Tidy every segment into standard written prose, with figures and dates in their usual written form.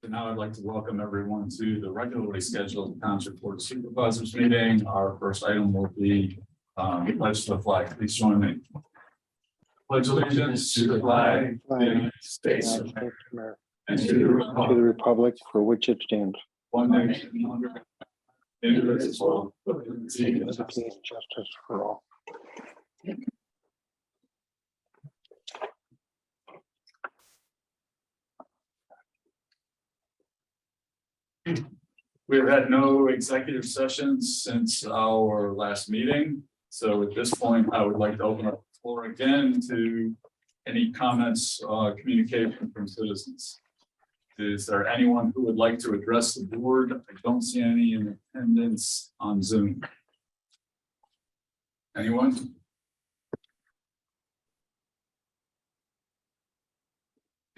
So now I'd like to welcome everyone to the regularly scheduled Township Board of Supervisors meeting. Our first item will be pledge to the flag. Please join me. Pledge allegiance to the flag of the United States of America, and to the republic for which it stands, one nation under indivisible, with liberty and liberty and justice for all. We have had no executive sessions since our last meeting. So at this point, I would like to open up the floor again to any comments, communication from citizens. Is there anyone who would like to address the board? I don't see any in attendance on Zoom. Anyone?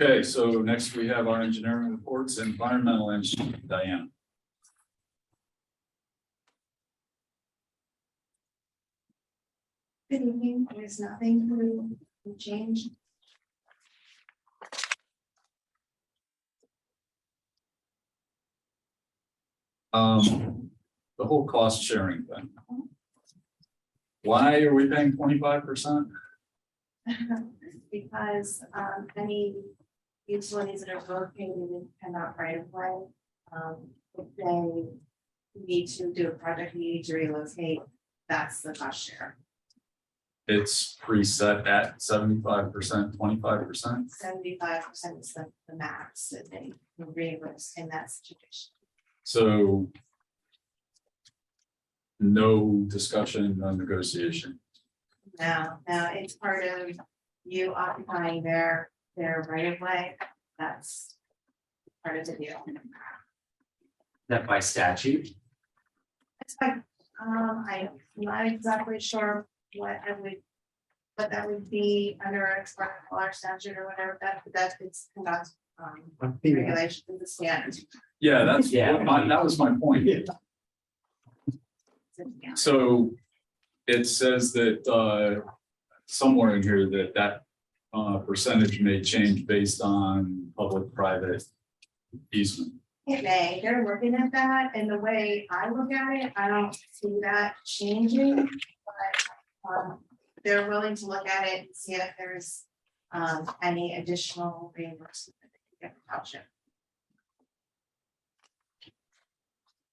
Okay, so next we have our engineering reports, environmental engineering, Diane. Good evening. There's nothing to change. The whole cost sharing thing. Why are we paying 25%? Because any utilities that are located and not right of way, if they need to do a project, need to relocate, that's the cost share. It's preset at 75%, 25%. 75% is the max that they can reimburse in that situation. So no discussion on negotiation. No, it's part of you occupying their right of way. That's part of the deal. That by statute? It's like, I'm not exactly sure what that would be under express law statute or whatever that it's not regulation is the standard. Yeah, that's Yeah. that was my point. So it says that somewhere in here that percentage may change based on public-private easement. It may, they're working at that, and the way I look at it, I don't see that changing, but they're willing to look at it and see if there's any additional reimbursement that they can get from township.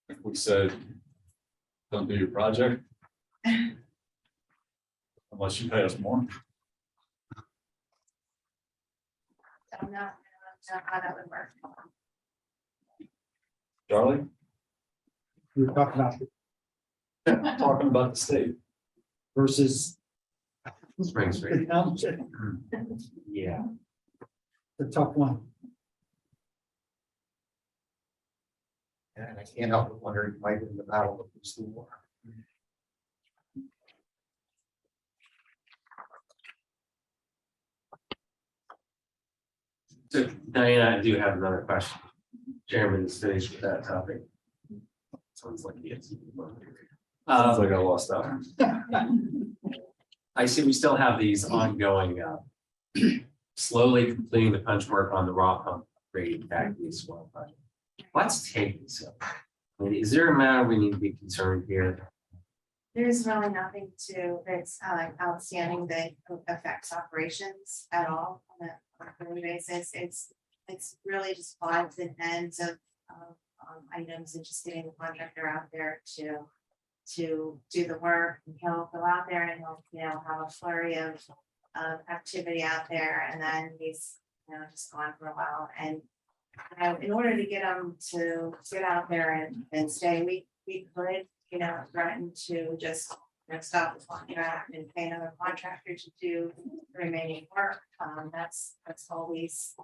If we said, don't do your project unless you pay us more. Don't know how that would work. Charlie? We're talking about Talking about the state. versus Spring the Street. township, Yeah. the tough one. And I can't help but wonder, if might win the battle of lose the war. So Diana, I do have another question. Chairman is finished with that topic. Sounds like he is. Sounds like I lost out. I see we still have these ongoing, slowly completing the punch work on the raw pump rating back to this well project. What's taking so? I mean, is there a matter we need to be concerned here? There's really nothing that's outstanding that affects operations at all on a daily basis. It's really just odds and ends of items and just getting the contractor out there to do the work. And he'll go out there and he'll have a flurry of activity out there, and then he's just gone for a while. And in order to get them to get out there and stay, we could threaten to just stop the contract and pay another contractor to do the remaining work. That's always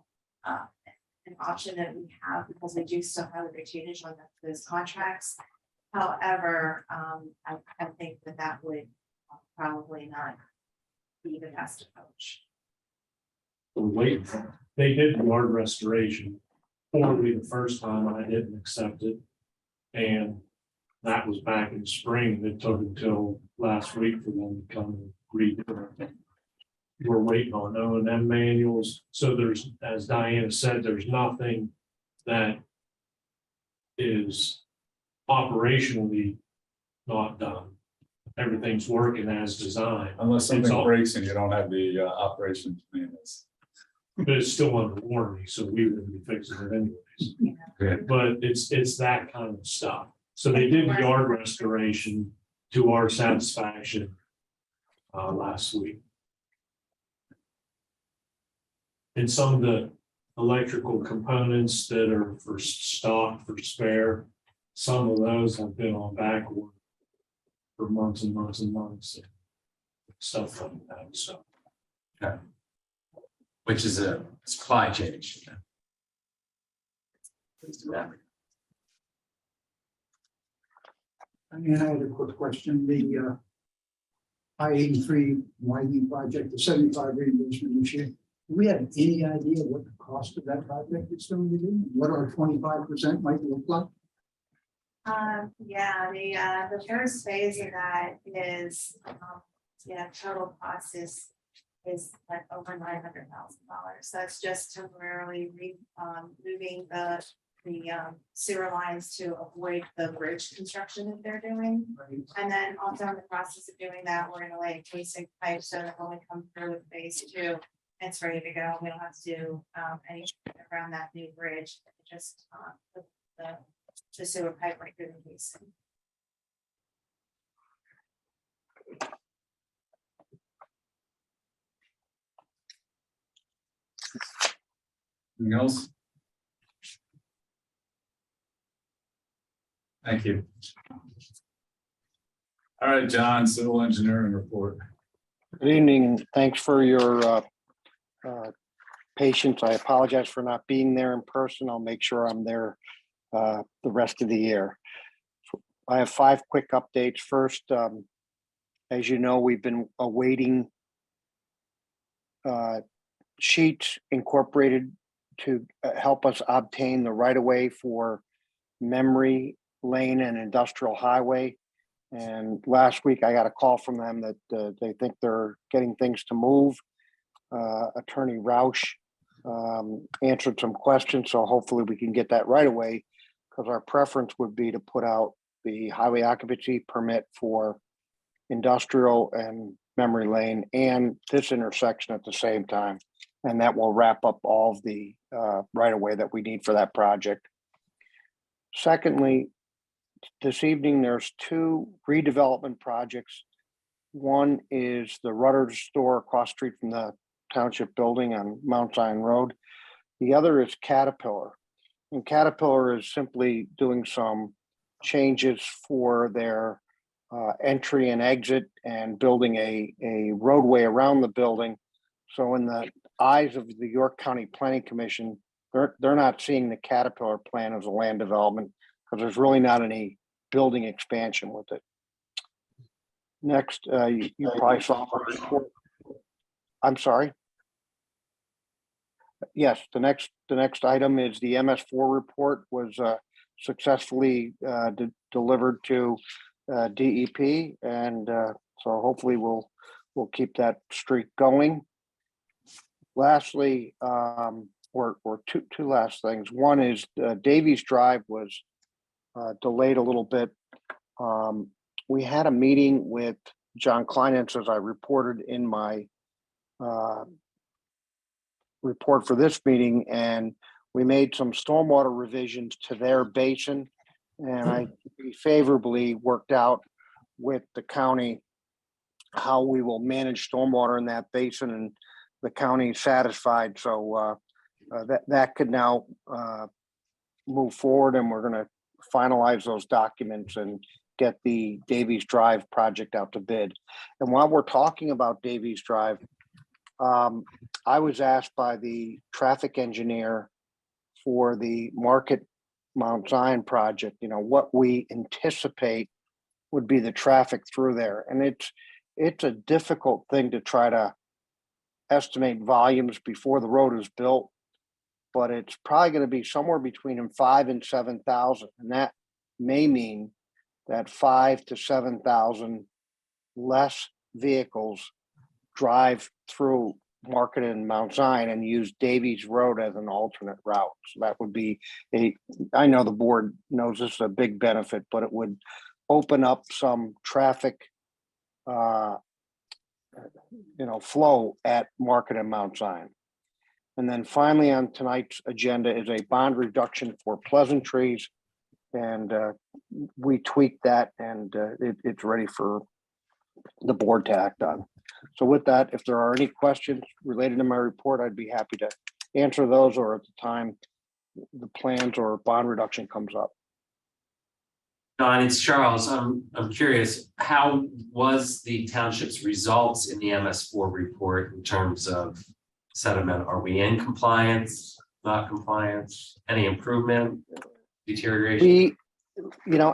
an option that we have, because we do still have a retainage on those contracts. However, I think that would probably not be the best approach. Wait, they did yard restoration for me the first time, and I didn't accept it. And that was back in spring. It took until last week for them to come and redo it. We're waiting on O&M manuals. So there's, as Diana said, there's nothing that is operationally not done. Everything's working as designed, Unless It's something all- breaks and you don't have the operations maintenance. but it's still under warranty, so we wouldn't be fixing it anyways. Good. But it's that kind of stuff. So they did yard restoration to our satisfaction last week. And some of the electrical components that are for stock, for spare, some of those have been on back order for months and months and months. Stuff like that, so. Which is a supply chain issue. I mean, I had a quick question, the I-83 widening project, the 75 reimbursement this year. Do we have any idea what the cost of that project is going to be? What our 25% might look like? Yeah, the first phase of that is, total cost is like over $900,000. That's just temporarily moving the sewer lines to avoid the bridge construction that they're doing. And then also in the process of doing that, we're gonna lay a casing pipe so that when we come through with phase 2, it's ready to go. We don't have to do anything around that new bridge, just put the sewer pipe right through the casing. Anything else? Thank you. All right, John, civil engineering report. Good evening. Thanks for your patience. I apologize for not being there in person. I'll make sure I'm there the rest of the year. I have 5 quick updates. First, as you know, we've been awaiting sheets incorporated to help us obtain the right-of-way for Memory Lane and Industrial Highway. And last week I got a call from them that they think they're getting things to move. Attorney Roush answered some questions, so hopefully we can get that right away, because our preference would be to put out the highway occupancy permit for Industrial and Memory Lane and this intersection at the same time. And that will wrap up all of the right of way that we need for that project. Secondly, this evening, there's 2 redevelopment projects. One is the Rutter's store across the street from the township building on Mount Zion Road. The other is Caterpillar. And Caterpillar is simply doing some changes for their entry and exit and building a roadway around the building. So in the eyes of the York County Planning Commission, they're not seeing the Caterpillar plan as a land development, because there's really not any building expansion with it. Next, you probably saw my report. I'm sorry. Yes, the next item is the Ms4 report was successfully delivered to DEP, and so hopefully we'll keep that streak going. Lastly, or two last things. One is Davies Drive was delayed a little bit. We had a meeting with John Kleinitz, as I reported in my report for this meeting, and we made some stormwater revisions to their basin, and we favorably worked out with the county how we will manage stormwater in that basin, and the county is satisfied. So that could now move forward, and we're going to finalize those documents and get the Davies Drive project out to bid. And while we're talking about Davies Drive, I was asked by the traffic engineer for the Market Mount Zion project, what we anticipate would be the traffic through there. And it's a difficult thing to try to estimate volumes before the road is built, but it's probably going to be somewhere between 5,000 and 7,000. And that may mean that 5,000 to 7,000 less vehicles drive through Market and Mount Zion and use Davies Road as an alternate route. So that would be I know the board knows this is a big benefit, but it would open up some traffic, flow at Market and Mount Zion. And then finally on tonight's agenda is a bond reduction for Pleasantries. And we tweaked that and it's ready for the board to act on. So with that, if there are any questions related to my report, I'd be happy to answer those, or at the time the plans or bond reduction comes up. Don, it's Charles. I'm curious, how was the township's results in the MS4 report in terms of settlement? Are we in compliance, not compliance, any improvement, deterioration? We,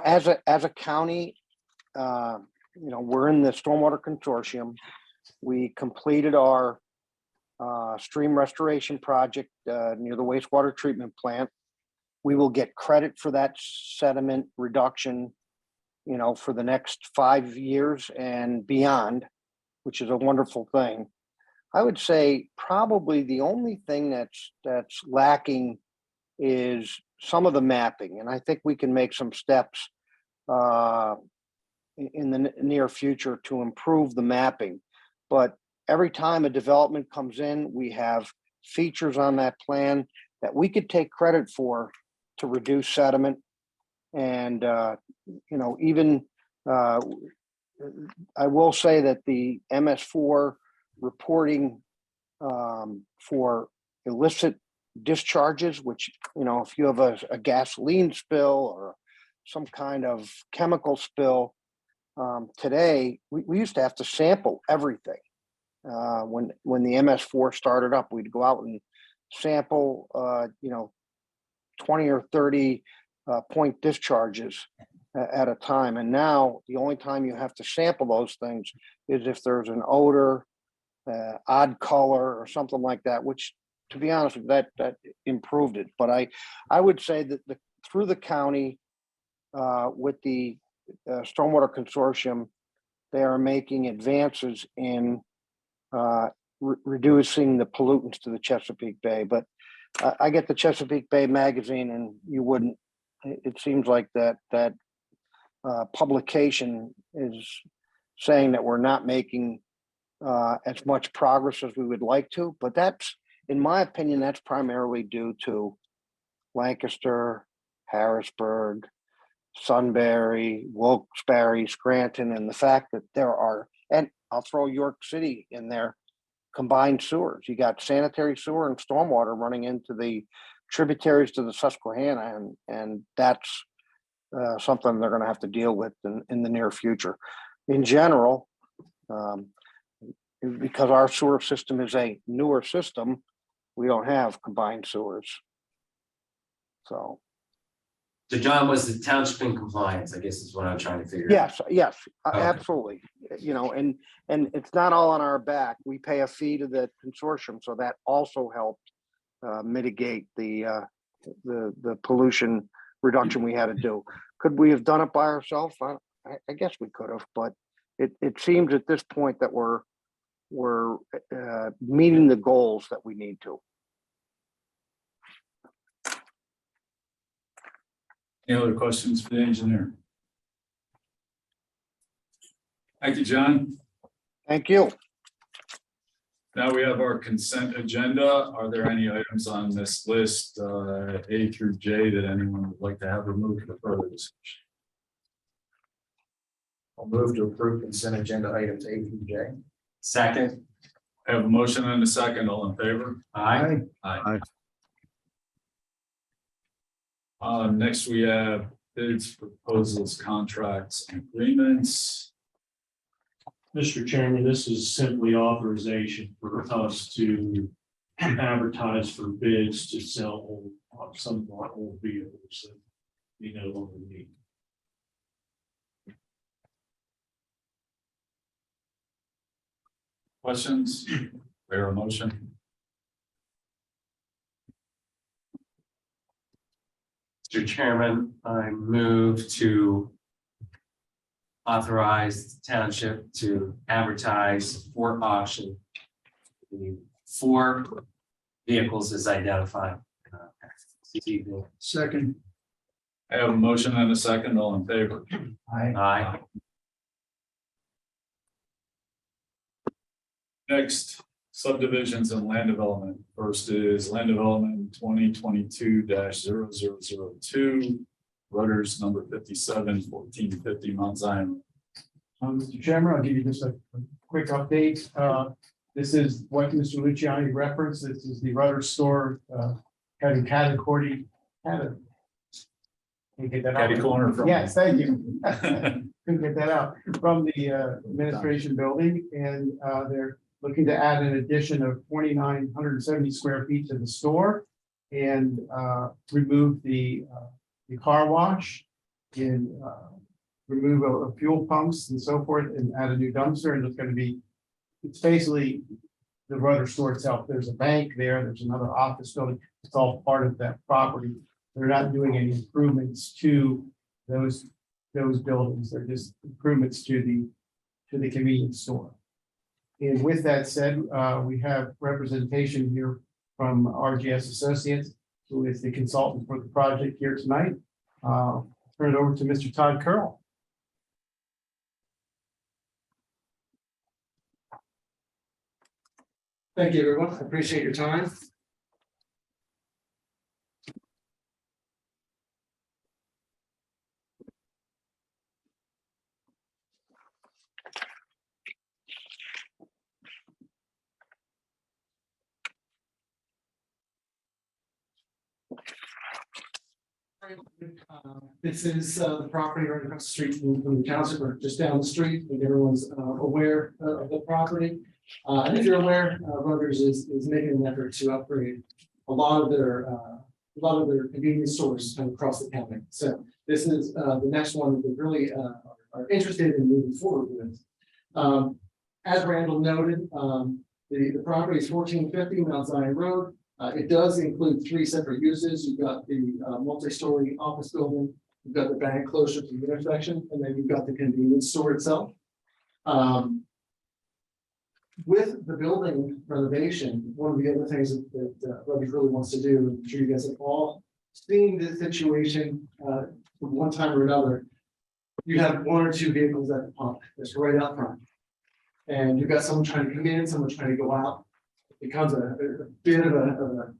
as a county, we're in the stormwater consortium. We completed our stream restoration project near the wastewater treatment plant. We will get credit for that sediment reduction, for the next 5 years and beyond, which is a wonderful thing. I would say probably the only thing that's lacking is some of the mapping, and I think we can make some steps in the near future to improve the mapping. But every time a development comes in, we have features on that plan that we could take credit for to reduce sediment. And, even I will say that the MS4 reporting for illicit discharges, which, if you have a gasoline spill or some kind of chemical spill, today, we used to have to sample everything. When the MS4 started up, we'd go out and sample, 20 or 30 point discharges at a time. And now the only time you have to sample those things is if there's an odor, odd color or something like that, which, to be honest, that improved it. But I would say that through the county, with the stormwater consortium, they are making advances in reducing the pollutants to the Chesapeake Bay. But I get the Chesapeake Bay magazine, and you wouldn't. It seems like that publication is saying that we're not making as much progress as we would like to. But that's, in my opinion, that's primarily due to Lancaster, Harrisburg, Sunbury, Wilkes-Barre, Scranton, and the fact that there are, and I'll throw York City in there, combined sewers. You got sanitary sewer and stormwater running into the tributaries to the Susquehanna, and that's something they're going to have to deal with in the near future. In general, because our sewer system is a newer system, we don't have combined sewers. So John, was the township in compliance, I guess is what I'm trying to figure out. yes, Okay. absolutely. And it's not all on our back. We pay a fee to the consortium, so that also helped mitigate the pollution reduction we had to do. Could we have done it by ourselves? I guess we could have, but it seems at this point that we're meeting the goals that we need to. Any other questions for the engineer? Thank you, John. Thank you. Now we have our consent agenda. Are there any items on this list, A through J, that anyone would like to have removed for further discussion? I'll move to approve consent agenda items A through J. Second. I have a motion and a second. All in favor? Aye. Aye. Next we have bids, proposals, contracts, and agreements. Mr. Chairman, this is simply authorization for us to advertise for bids to sell some of our old vehicles that we no longer need. Questions? Fair motion? Mr. Chairman, I move to authorize the township to advertise for auction the 4 vehicles is identified. This evening. Second. I have a motion and a second, all in favor. Aye. Next, Subdivisions and land development. First is land development 2022-0002. Rudders number 57, 1450 Mount Zion. Mr. Chairman, I'll give you just a quick update. This is what Mr. Luciani referenced. This is the Rudder store, having Caddy Cordy. Can you get that out? Catty corner from. Yes, thank you. Couldn't get that out from the administration building, and they're looking to add an addition of 2,970 square feet to the store and remove the car wash and remove of fuel pumps and so forth and add a new dumpster. And it's going to be, it's basically the Rudder store itself. There's a bank there, there's another office building. It's all part of that property. They're not doing any improvements to those buildings. They're just improvements to the convenience store. And with that said, we have representation here from RGS Associates, who is the consultant for the project here tonight. Turn it over to Mr. Todd Curl. Thank you, everyone. I appreciate your time. This is the property right across the street from the township, or just down the street. I think everyone's aware of the property. And if you're aware, Rudders is making an effort to upgrade a lot of their convenience stores kind of across the county. So this is the next one that we really are interested in moving forward with. As Randall noted, the property is 1450 Mount Zion Road. It does include 3 separate uses. You've got the multi-story office building, you've got the bank closer to the intersection, and then you've got the convenience store itself. With the building renovation, one of the other things that Rudders really wants to do, I'm sure you guys have all seen this situation from one time or another. You have 1 or 2 vehicles at the pump that's right out front. And you've got someone trying to come in, someone trying to go out. It becomes a bit of a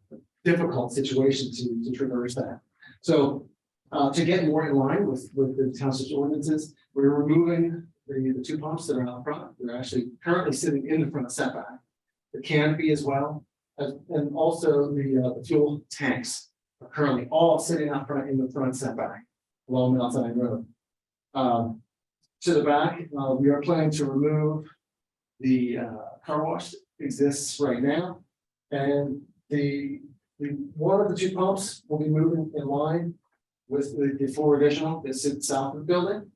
difficult situation to traverse that. So to get more in line with the township's ordinances, we're removing the 2 pumps that are out front. They're actually currently sitting in the front setback. The canopy as well, and also the fuel tanks are currently all sitting out front in the front setback along Mount Zion Road. To the back, we are planning to remove the car wash that exists right now, and the one of the 2 pumps will be moving in line with the 4 additional that sit south of the building.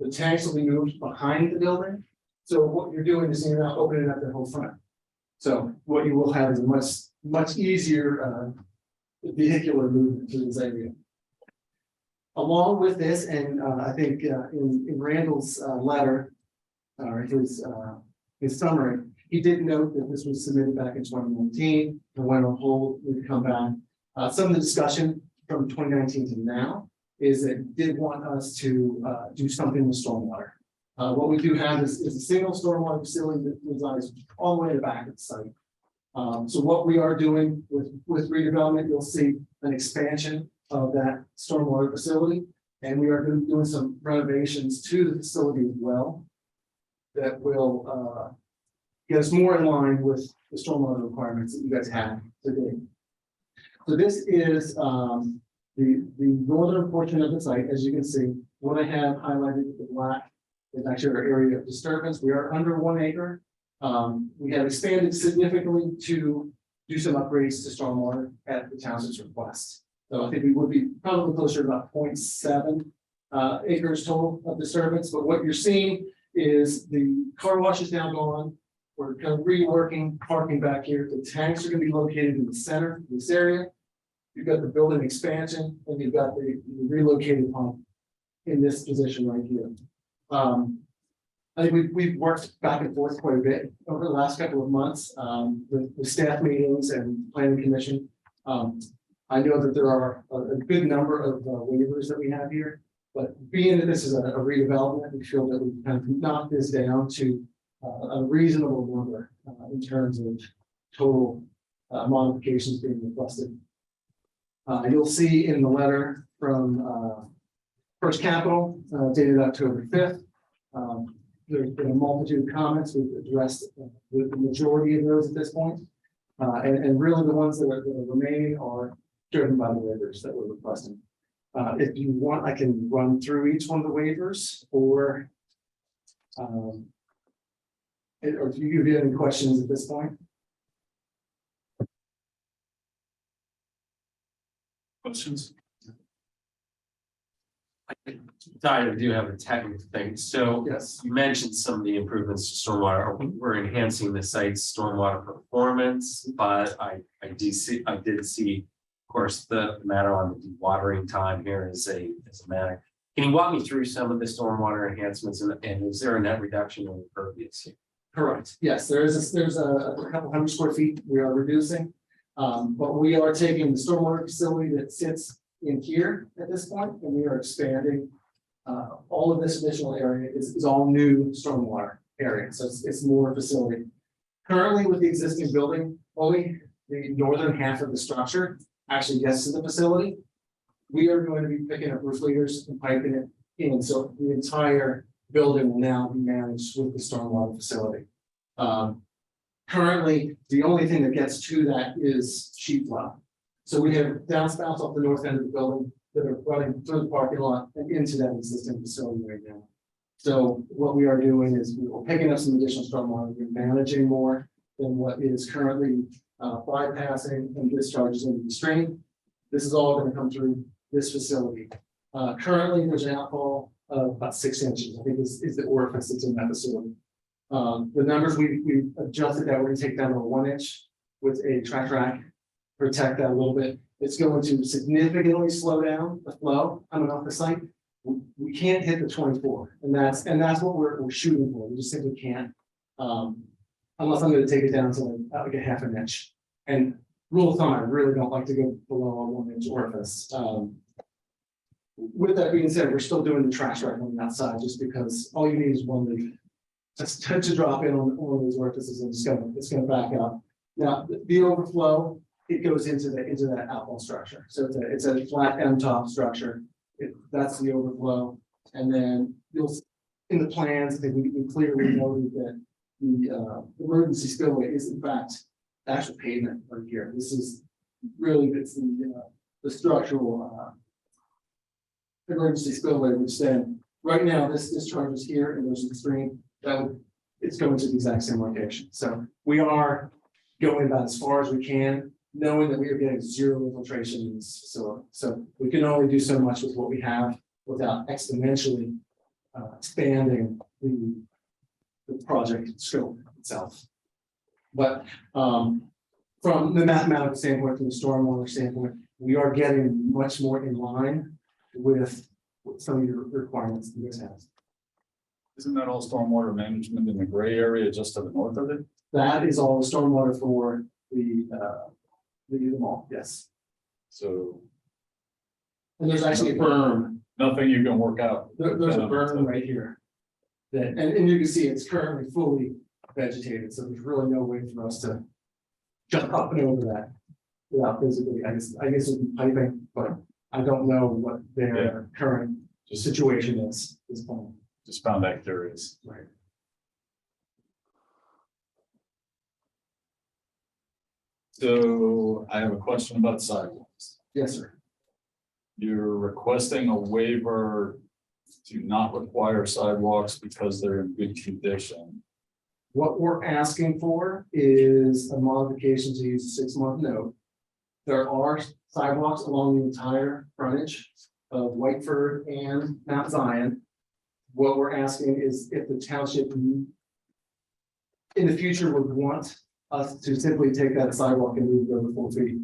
The tanks will be moved behind the building. So what you're doing is you're not opening up the whole front. So what you will have is a much easier vehicular movement through this area. Along with this, and I think in Randall's letter, or his summary, he did note that this was submitted back in 2019 and went on hold. We've come back. Some of the discussion from 2019 to now is that it did want us to do something with stormwater. What we do have is a single stormwater facility that resides all the way in the back of the site. So what we are doing with redevelopment, you'll see an expansion of that stormwater facility, and we are doing some renovations to the facility as well that will get us more in line with the stormwater requirements that you guys have today. So this is the northern portion of the site. As you can see, what I have highlighted with the black is actually our area of disturbance. We are under 1 acre. We have expanded significantly to do some upgrades to stormwater at the township's request. So I think we would be probably closer to about 0.7 acres total of disturbance. But what you're seeing is the car wash is now gone. We're kind of reworking parking back here. The tanks are going to be located in the center of this area. You've got the building expansion, and you've got the relocated pump in this position right here. I think we've worked back and forth quite a bit over the last couple of months, with staff meetings and planning commission. I know that there are a good number of waivers that we have here, but being that this is a redevelopment, we feel that we kind of knock this down to a reasonable number in terms of total modifications being requested. You'll see in the letter from First Capital dated October 5th. There's been a multitude of comments. We've addressed the majority of those at this point. And really the ones that are remaining are driven by the waivers that we're requesting. If you want, I can run through each one of the waivers, or if you have any questions at this point. Questions? I do have a technical thing. So Yes. you mentioned some of the improvements to stormwater. We're enhancing the site's stormwater performance, but I did see, of course, the matter on the dewatering time here is a matter. Can you walk me through some of the stormwater enhancements, and is there a net reduction in impervious here? Correct. Yes, there's a couple hundred square feet we are reducing. But we are taking the stormwater facility that sits in here at this point, and we are expanding. All of this additional area is all new stormwater area, so it's more facility. Currently, with the existing building, only the northern half of the structure actually gets to the facility. We are going to be picking up roof leaders and piping it in, so the entire building will now be managed with the stormwater facility. Currently, the only thing that gets to that is sheet flow. So we have downspouts off the north end of the building that are running through the parking lot and into that existing facility right now. So what we are doing is we're picking up some additional stormwater, we're managing more than what is currently bypassing and discharges into the stream. This is all going to come through this facility. Currently, there's an outfall of about 6 inches, I think is the orifice that's in that facility. The numbers we adjusted that, we're going to take down to a 1 inch with a track rack, protect that a little bit. It's going to significantly slow down the flow coming off the site. We can't hit the 24, and that's what we're shooting for. We just simply can't, unless I'm going to take it down to like a half an inch. And rule of thumb, I really don't like to go below a 1 inch orifice. With that being said, we're still doing the trash right on the outside, just because all you need is one leaf to drop in on one of those orifices, and it's gonna back up. Now, the overflow, it goes into that outfall structure. So it's a flat M top structure. That's the overflow. And then you'll, in the plans, I think we clearly noted that the emergency spillway is in fact actual pavement right here. This is really, it's the structural emergency spillway, which then right now this discharges here and there's a stream it's going to the exact same location. So we are going about as far as we can, knowing that we are getting zero infiltration in this facility. So we can only do so much with what we have without exponentially expanding the project scope itself. But from the mathematical standpoint, from the stormwater standpoint, we are getting much more in line with some of your requirements that you guys have. Isn't that all stormwater management in the gray area just to the north of it? That is all the stormwater for the mall, yes. So And there's actually a berm. nothing you can work out. There's a berm right here. That, and you can see it's currently fully vegetated, so there's really no way for us to jump up and over that without physically, I guess it'd be piping, but I don't know what their current situation is at this point. Just found that curious. Right. So I have a question about sidewalks. Yes, sir. You're requesting a waiver to not require sidewalks because they're in good condition. What we're asking for is a modification to use a 6-month note. There are sidewalks along the entire frontage of Whiteford and Mount Zion. What we're asking is if the township in the future would want us to simply take that sidewalk and move it over 4 feet.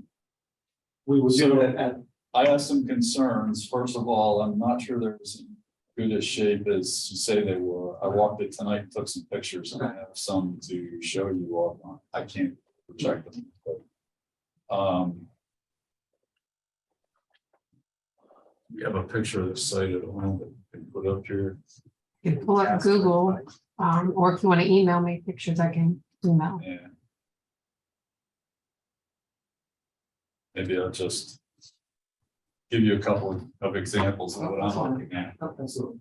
We will do it at. I have some concerns. First of all, I'm not sure there's good a shape as you say they were. I walked it tonight, and took some pictures, and I have some to show you all. I can't project them, but we have a picture of the site at home that we can put up here. You can pull up Google, or if you want to email me pictures, I can email. Yeah. Maybe I'll just give you a couple of examples of what I'm looking at. Absolutely.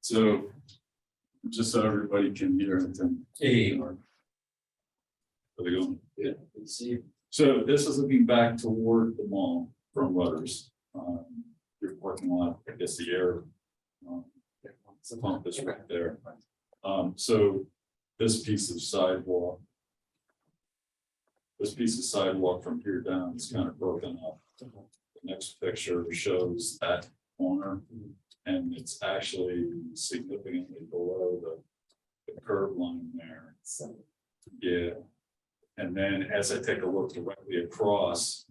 So just so everybody can hear it. And Hey. are they going? Yeah. So this is looking back toward the mall from Rudders. Your parking lot, I guess the air. Pump is right there. So this piece of sidewalk. This piece of sidewalk from here down is kind of broken up. The next picture shows that corner, and it's actually significantly below the curb line there. Yeah. And then as I take a look directly across,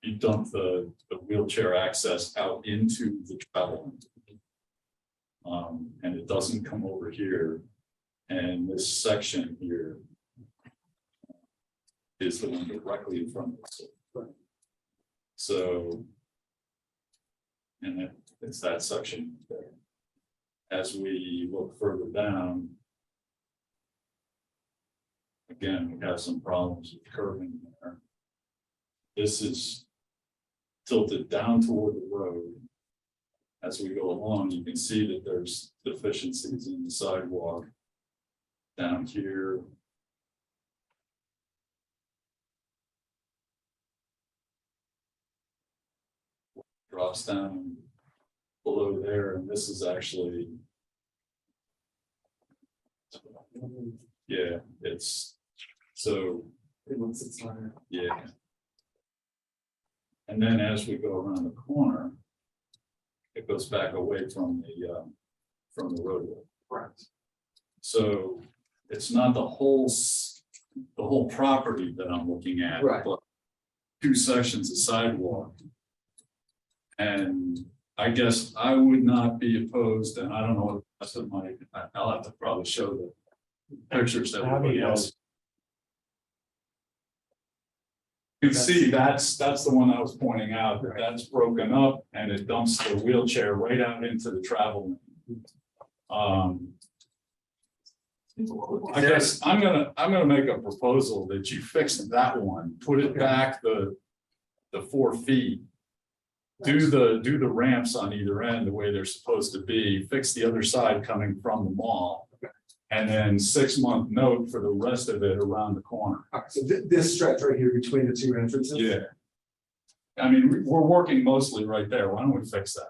you dump the wheelchair access out into the travel. And it doesn't come over here. And this section here is the one directly in front of us. So, and it's that section there. As we look further down, again, we have some problems with curving there. This is tilted down toward the road. As we go along, you can see that there's deficiencies in the sidewalk down here. Drops down below there, and this is actually, yeah, it's so, yeah. And then as we go around the corner, it goes back away from the roadway. Correct. So it's not the whole property that I'm looking at, Right. but two sections of sidewalk. And I guess I would not be opposed, and I don't know what the rest of my, I'll have to probably show the pictures that everybody else. You can see that's the one I was pointing out, that's broken up and it dumps the wheelchair right out into the travel lane. I guess I'm gonna make a proposal that you fix that one, put it back the 4 feet. Do the ramps on either end the way they're supposed to be, fix the other side coming from the mall. And then 6-month note for the rest of it around the corner. All right, so this stretch right here between the two entrances? Yeah. I mean, we're working mostly right there. Why don't we fix that?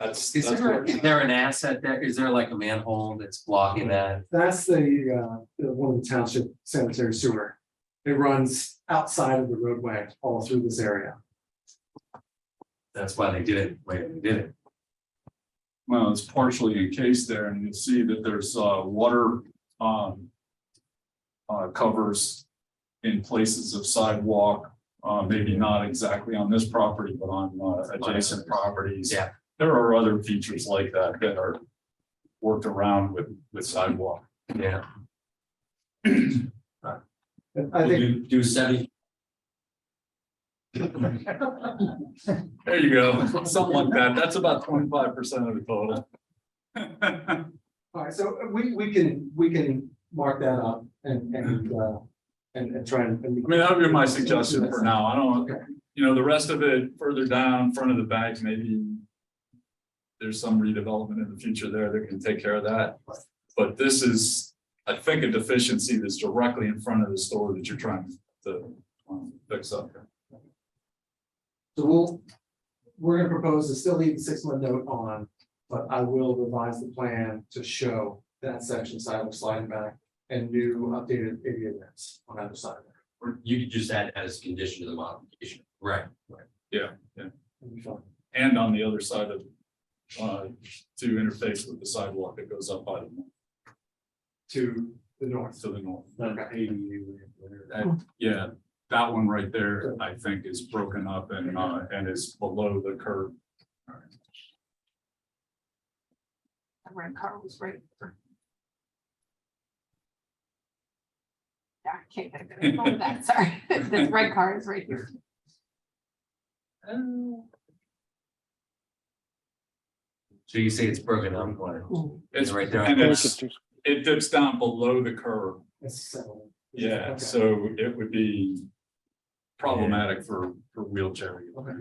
That's Is there an asset there? Is there like a manhole that's blocking that? That's one of the township sanitary sewer. It runs outside of the roadway all through this area. That's why they did it, the way they did it. Well, it's partially encased there, and you'll see that there's water covers in places of sidewalk, maybe not exactly on this property, but on adjacent properties. Yeah. There are other features like that that are worked around with sidewalk. Yeah. I think Do 70. There you go, something like that. That's about 25% of the total. all right, so we can mark that up and try and. I mean, that would be my suggestion for now. I don't, the rest of it further down, front of the bank, maybe there's some redevelopment in the future there that can take care of that. But this is, I think, a deficiency that's directly in front of the store that you're trying to fix up. So we're gonna propose to still leave the 6-month note on, but I will revise the plan to show that section sidewalk sliding back and new updated ADA ramps on either side. Or you could just add as a condition to the modification. Right. Yeah. It'll be fine. And on the other side of, to interface with the sidewalk that goes up by the, To the north. to the north. That ADU, Yeah, that one right there, I think is broken up and is below the curb. The red car was right here. Yeah, I can't get a good angle of that, sorry. This red car is right here. So you say it's broken up, what? It's right there. And Take it's, it to- it dips down below the curb. It's settled. Yeah, Okay. so it would be problematic for wheelchair. use. Okay.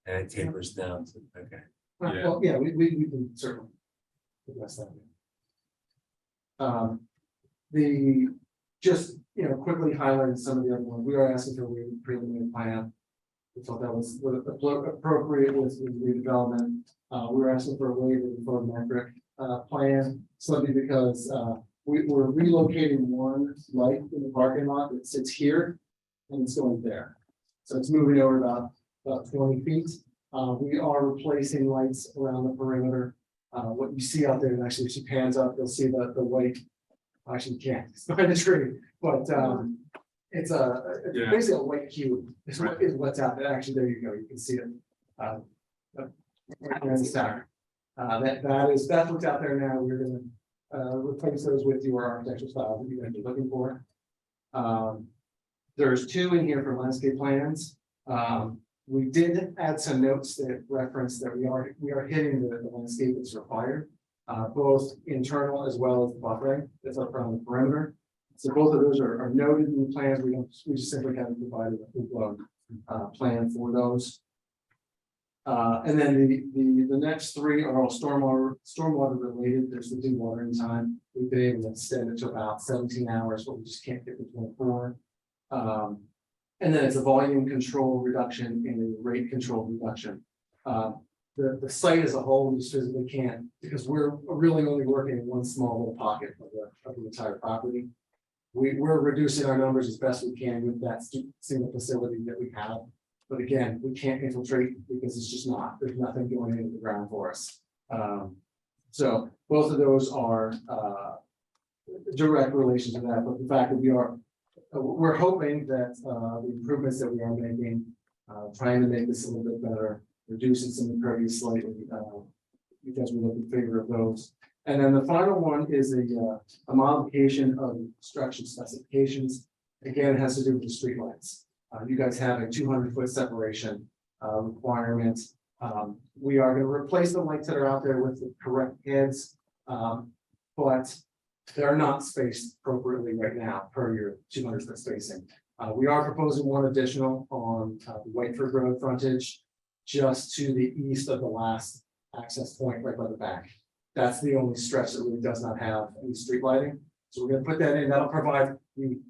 And it tapers down to, okay. Yeah. Well, yeah, we can certainly address that. Just, quickly highlighting some of the other ones, we are asking for a preliminary plan. We thought that was appropriate with redevelopment. We were asking for a waiver of the photometric plan, simply because we're relocating one light in the parking lot that sits here and it's going there. So it's moving over about 20 feet. We are replacing lights around the perimeter. What you see out there, and actually if she pans up, you'll see the white. Actually, you can't, it's behind the tree, but it's Yeah. basically a white cube. Is Right. what's out there. Actually, there you go. You can see it. Right there in the center. That's what's out there now. We're gonna replace those with your architectural style that you're gonna be looking for. There's two in here for landscape plans. We did add some notes that reference that we are hitting the landscape that's required. Both internal as well as the buffering that's up around the perimeter. So both of those are noted in the plans. We just simply haven't provided a full-blown plan for those. And then the next three are all stormwater related. There's the dewatering time. We've been able to extend it to about 17 hours, but we just can't get to 24. And then it's a volume control reduction and a rate control reduction. The site as a whole, we just physically can't, because we're really only working in one small little pocket of the entire property. We're reducing our numbers as best we can with that single facility that we have. But again, we can't infiltrate because it's just there's nothing going into the ground for us. So both of those are direct relation to that, but the fact that we're hoping that the improvements that we are making, trying to make this a little bit better, reducing some impervious slightly, you guys will look in favor of those. And then the final one is a modification of construction specifications. Again, it has to do with the streetlights. You guys have a 200-foot separation requirement. We are going to replace the lights that are out there with the correct heads, but they're not spaced appropriately right now per your 200-foot spacing. We are proposing one additional on the Whiteford Road frontage, just to the east of the last access point right by the back. That's the only stretch that really does not have any street lighting. So we're going to put that in. That'll provide the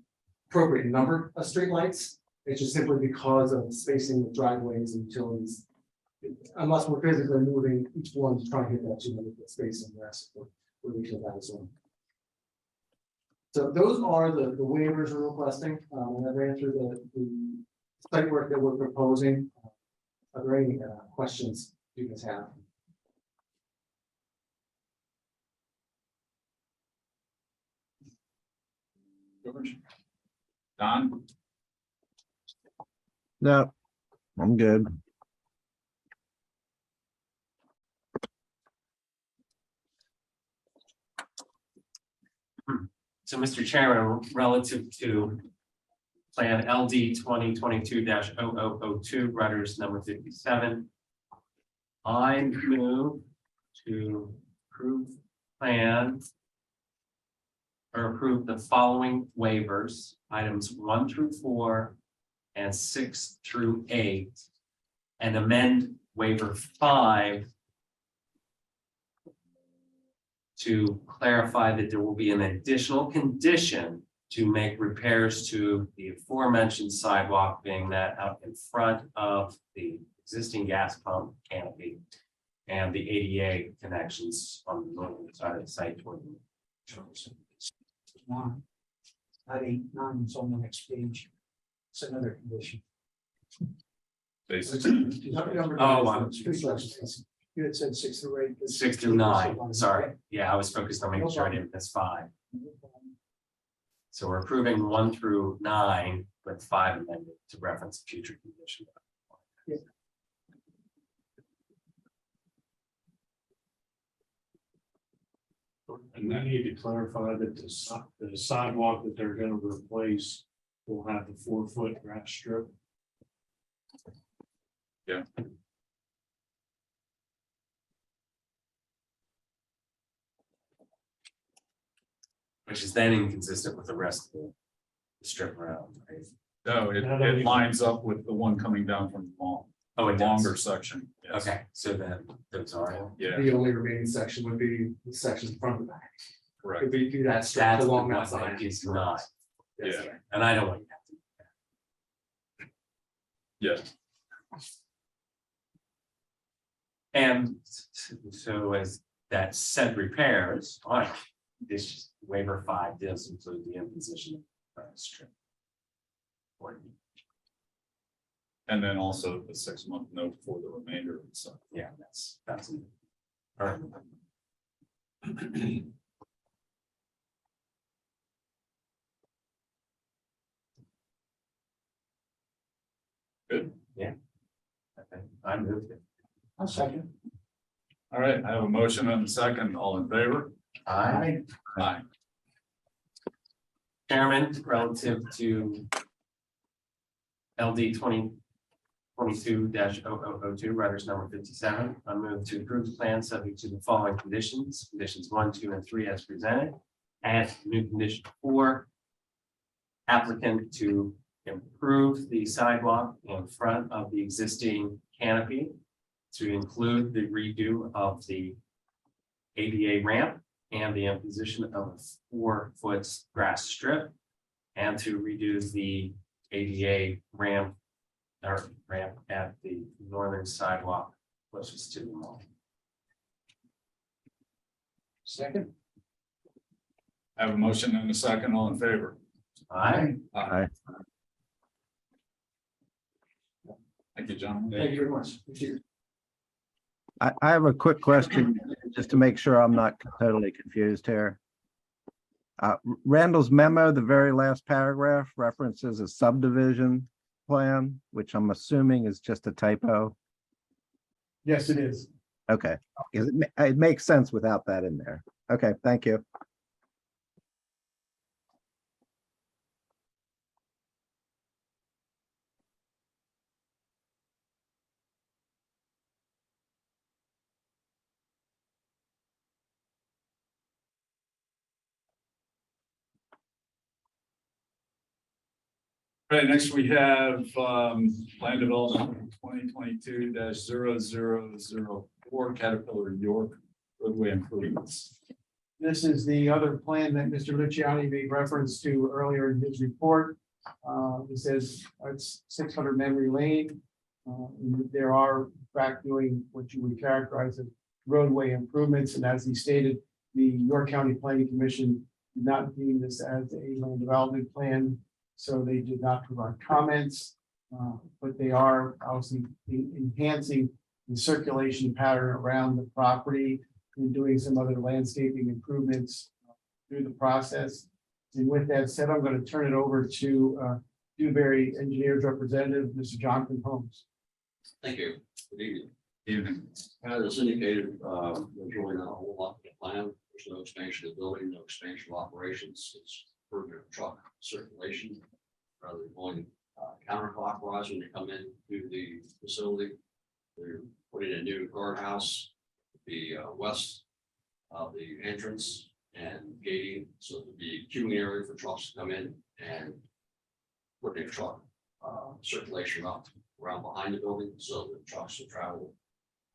appropriate number of street lights. It's just simply because of spacing the driveways and utilities. Unless we're physically moving each one to try and hit that 200-foot spacing, we're looking at that as well. So those are the waivers we're requesting. And I ran through the site work that we're proposing. Are there any questions you guys have? George? Don? No, I'm good. So, Mr. Chairman, relative to Plan LD 2022-0002, Rudders number 57, I move to approve plan or approve the following waivers, items 1 through 4 and 6 through 8, and amend waiver 5 to clarify that there will be an additional condition to make repairs to the aforementioned sidewalk, being that out in front of the existing gas pump canopy and the ADA connections on the northern side of the site toward the shores. At 8, 9, it's on the next page. It's another condition. Basically. Oh, wow. Two sections. You had said 6 through 8. 6 through 9, sorry. Yeah, I was focused on making sure I didn't miss 5. So we're approving 1 through 9, with 5 amended to reference future condition. And I need to clarify that the sidewalk that they're gonna replace will have the 4-foot grass strip. Yeah. Which is then inconsistent with the rest of the strip around, right? No, it lines up with the one coming down from the mall, Oh, the it longer does. section. Yes. Okay, so then those are. Yeah, The only remaining section would be the section from the back. correct. It'd be through that strip That's the along one that side. that is not, Yeah, and I don't want you to have to. yeah. And so as that said repairs, like this waiver 5 does include the imposition of strip. And then also the 6-month note for the remainder of the site. Yeah, that's. All right. Good. Yeah. Okay, I moved it. I'll second. All right, I have a motion and a second. All in favor? Aye. Aye. Chairman, relative to LD 2022-0002, writers number 57, I move to approve the plan subject to the following conditions: conditions 1, 2, and 3 as presented, and new condition 4, applicant to improve the sidewalk in front of the existing canopy to include the redo of the ADA ramp and the imposition of a 4-foot grass strip, and to redo the ADA ramp or ramp at the northern sidewalk closest to the mall. Second. I have a motion and a second. All in favor? Aye. Aye. Thank you, gentlemen. Thank you very much. Appreciate it. I have a quick question, just to make sure I'm not totally confused here. Randall's memo, the very last paragraph references a subdivision plan, which I'm assuming is just a typo. Yes, it is. Okay, 'cause it makes sense without that in there. Okay, thank you. All right, next we have plan development 2022-0004 Caterpillar York roadway improvements. This is the other plan that Mr. Luciani made reference to earlier in his report. He says it's 600 Memory Lane. There are, in fact, doing what you would characterize as roadway improvements, and as he stated, the York County Planning Commission did not deem this as a land development plan, so they did not provide comments. But they are obviously enhancing the circulation pattern around the property and doing some other landscaping improvements through the process. And with that said, I'm going to turn it over to Dewberry Engineers Representative, Mr. Jonathan Holmes. Thank you. Good evening. Evening. As indicated, there's really not a whole lot to the plan. There's no expansion of building, no expansion of operations. It's further truck circulation rather than going counterclockwise when they come into the facility. They're putting a new guardhouse, the west of the entrance and gating, so there'll be a queuing area for trucks to come in and putting a truck circulation up around behind the building, so the trucks will travel.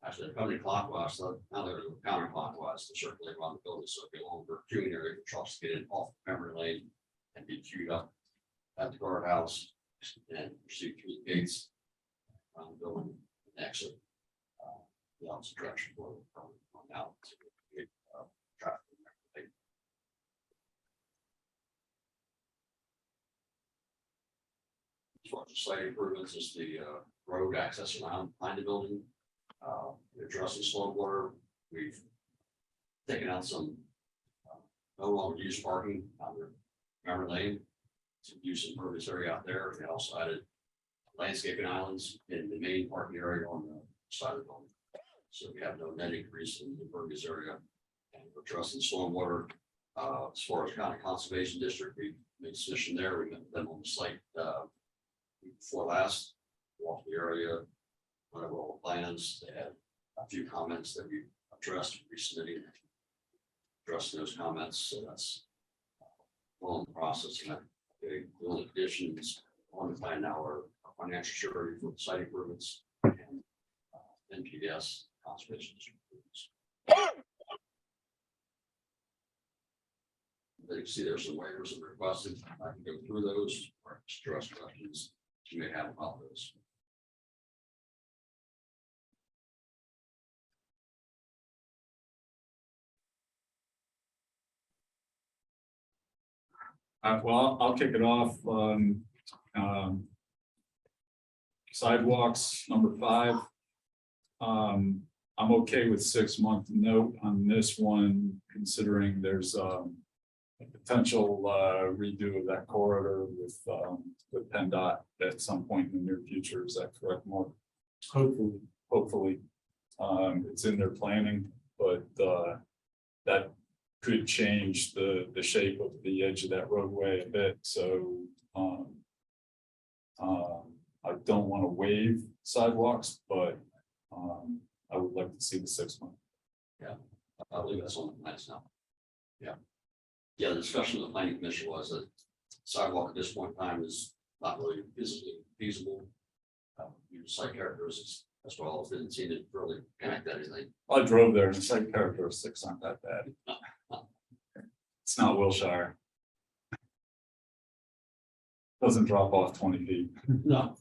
Actually, they're coming clockwise, so now they're counterclockwise to circulate around the building, so it'll be a longer queuing area for trucks to get in off memory lane and be queued up at the guardhouse and proceed through the gates around the building and exit the opposite direction for from out to traffic. As far as the site improvements is the road access around behind the building. Addressing slow water, we've taken out some no longer used parking. There Memory Lane. To use some impervious area out there. We also added landscaping islands in the main parking area on the side of the building. So we have no net increase in the impervious area. And we're addressing stormwater. As far as county conservation district, we made a submission there. We met them on the site before last. Walked the area, went over all the plans. They had a few comments that we addressed, resubmitting, addressing those comments. So that's well in the process. And the only additions on the plan now are financial surety for site improvements and NPDS conservation district improvements. You can see there's some waivers that are requested. I can go through those or address questions you may have about those. Well, I'll kick it off. Sidewalks, number 5. I'm okay with 6-month note on this one, considering there's a potential redo of that corridor with PennDOT at some point in the near future. Is that correct, Mark? Hopefully, it's in their planning, but that could change the shape of the edge of that roadway a bit. So I don't want to waive sidewalks, but I would like to see the 6-month. Yeah, I believe that's on the plans now. Yeah, the discussion of the planning commission was that sidewalk at this point in time is not really physically feasible. Site characteristics as well as didn't seem to really connect anything. I drove there and the site characteristics aren't that bad. It's not Wilshire. Doesn't drop off 20 feet. No.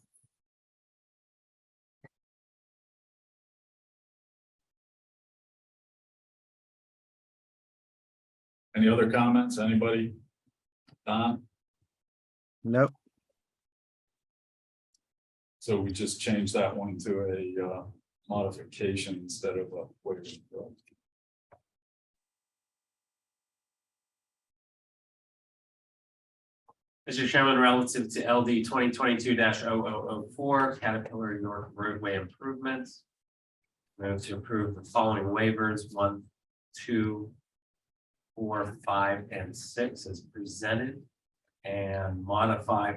Any other comments? Anybody? Don? Nope. So we just changed that one to a modification instead of a waiver. Mr. Chairman, relative to LD 2022-0004 Caterpillar York roadway improvements. Move to approve the following waivers: 1, 2, 4, 5, and 6 as presented, and modify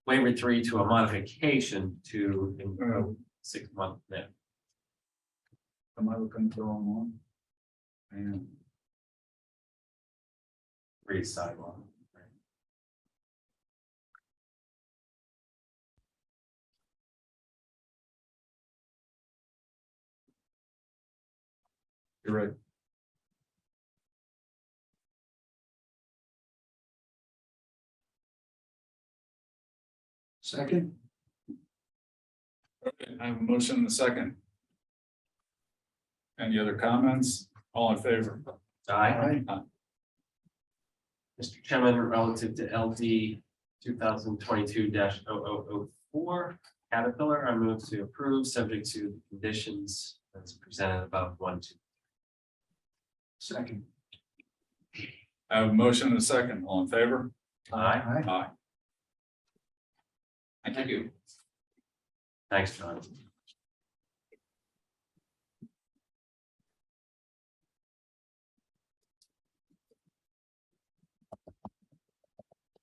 waiver 3 to a modification to include 6-month net. Am I looking at the wrong one? And 3 sidewalk. you're right. Second, I have a motion and a second. Any other comments? All in favor? Aye. Mr. Chairman, relative to LD 2022-0004 Caterpillar, I move to approve subject to the conditions that's presented above 1, 2. second. I have a motion and a second. All in favor? Aye. Aye. Thank you. Thanks, John.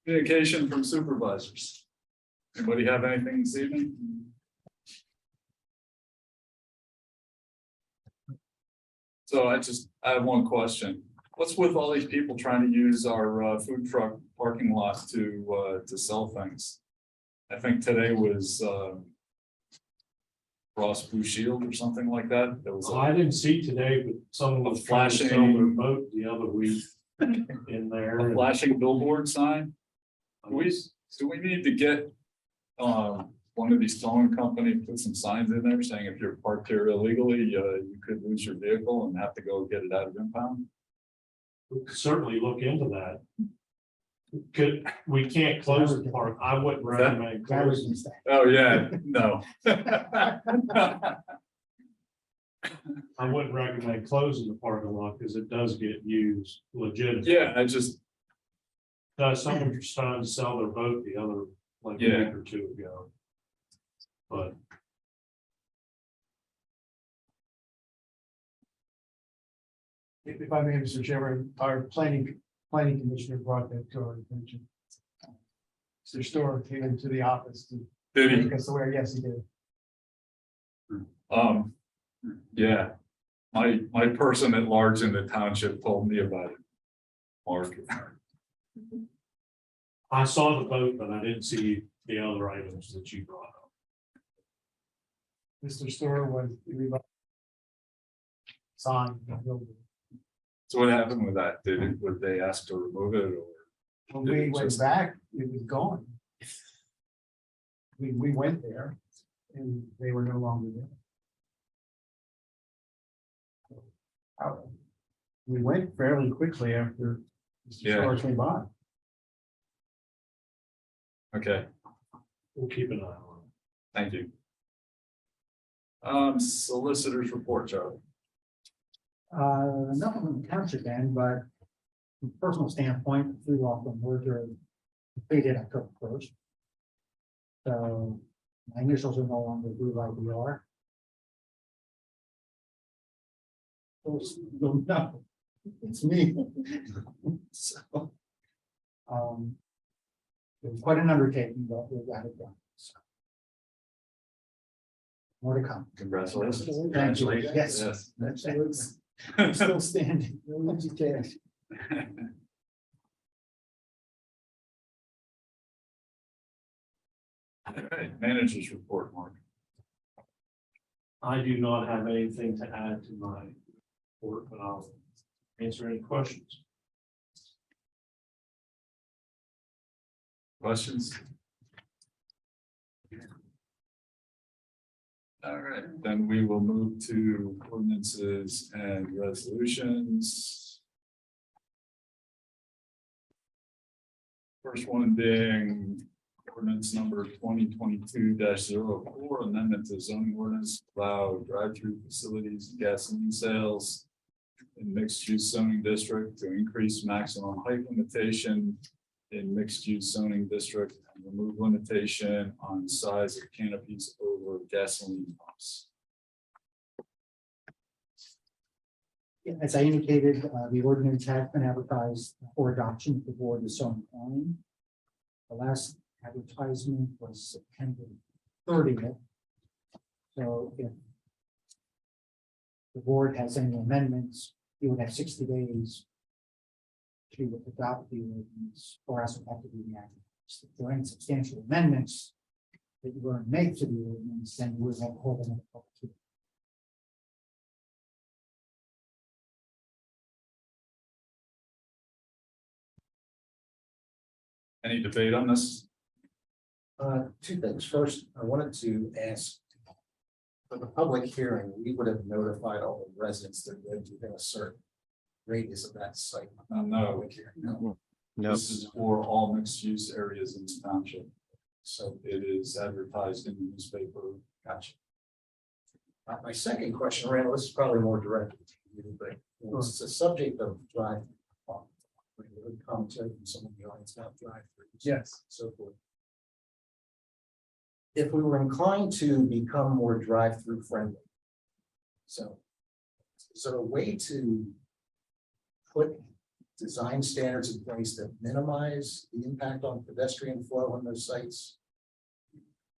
Communication from supervisors. Anybody have anything this evening? So I have one question. What's with all these people trying to use our food truck parking lot to sell things? I think today was Ross Blue Shield or something like that. There was I didn't see today, but someone was trying to sell their boat the other week in there. a flashing billboard sign. Do we need to get one of these towing company, put some signs in there saying if you're parked here illegally, you could lose your vehicle and have to go get it out of impound? We could certainly look into that. We can't close the park. I wouldn't recommend closing. Oh, yeah, no. I wouldn't recommend closing the parking lot because it does get used legitimately. Yeah, Someone was trying to sell their boat the other, like a Yeah. week or two ago. But If I may, Mr. Chairman, our planning commissioner brought that to our attention. Mr. Storer came into the office to Did he? make us aware, yes, he did. Yeah, my person at large in the township told me about it. Mark. I saw the boat, but I didn't see the other items that you brought up. Mr. Storer was signed. So what happened with that? Would they ask to remove it or? When we went back, it was gone. We went there and they were no longer there. We went fairly quickly after Mr. Yeah. Storer came by. Okay, We'll keep an eye on it. thank you. Solicitors report, Charlie. Nothing from the township end, but from a personal standpoint, the three law firm merger completed October 1st. So my initials are no longer blue like we are. No, it's me. So, it was quite an undertaking, but we got it done. So, more to come. Congratulations. Thank you. Congratulations. Yes. Absolutely. I'm still standing. No easy task. All right, managers report, Mark. I do not have anything to add to my report, but I'll answer any questions. Questions? All right, then we will move to ordinances and resolutions. First one being ordinance number 2022-04, amendment to zoning ordinance to allow drive-through facilities, gasoline sales in mixed-use zoning district to increase maximum height limitation in mixed-use zoning district and remove limitation on size of canopies over gasoline pumps. As I indicated, the ordinance has been advertised for adoption before the zoning planning. The last advertisement was September 30th. So if the board has any amendments, you would have 60 days to adopt the ordinance, or else it would have to be enacted. If there are any substantial amendments that you want to make to the ordinance, then you would have to hold another public hearing. Any debate on this? Two things. First, I wanted to ask. For the public hearing, we would have notified all the residents that lived within a certain radius of that site. No. Public hearing. No. Nope. This is for all mixed-use areas in the township. So It is advertised in the newspaper. gotcha. My second question, Randall, this is probably more directed to you, but it's the subject of drive. Would come to some of the audience about drive. Yes. So forth. If we were inclined to become more drive-through friendly. So is there a way to put design standards in place that minimize the impact on pedestrian flow on those sites?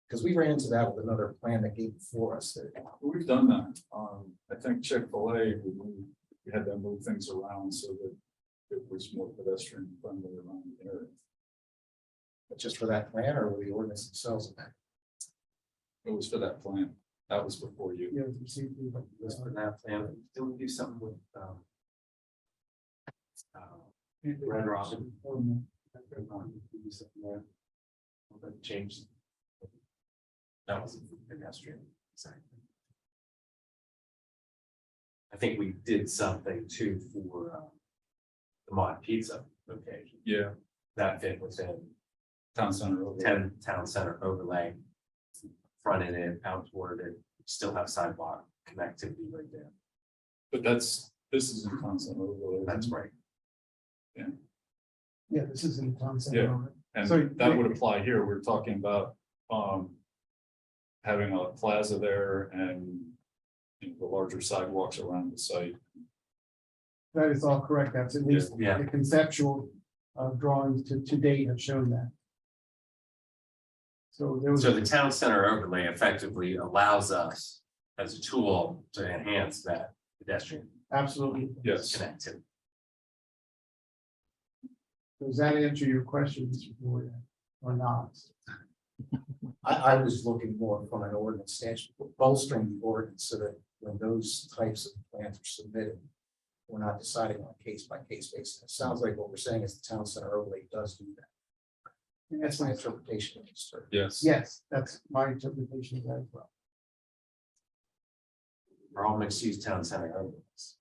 Because we ran into that with another plan that came before us that. We've done that. I think Chick-fil-A, we had them move things around so that it was more pedestrian friendly around the area. But just for that plan or with the ordinance themselves? It was for that plan. That was before you. Yeah, you see, Was for that plan, didn't we do something with, Red Robin? Red Robin, we do something there. That changed. That was pedestrian. Exactly. I think we did something too for, the Mod Pizza location. Yeah, That fit within town center. overlay. 10 town center overlay. Fronted it, out toward it, still have sidewalk connectivity right there. But this is in town center overlay. That's right. Yeah, this is in the town center. Yeah. already. And So that would apply here. We're talking about, having a plaza there and the larger sidewalks around the site. That is all correct. That's at least Yeah. the conceptual drawings to date have shown that. So there was. So the town center overlay effectively allows us as a tool to enhance that pedestrian Absolutely. Yes. connectivity. Does that answer your question, Mr. Boyd, or not? I was looking more from an ordinance standpoint, bolstering the ordinance so that when those types of plans are submitted, we're not deciding on a case by case basis. It sounds like what we're saying is the town center overlay does do that. And that's my interpretation of the story. Yes. Yes, that's my interpretation of that as well. For all mixed use town center overlays.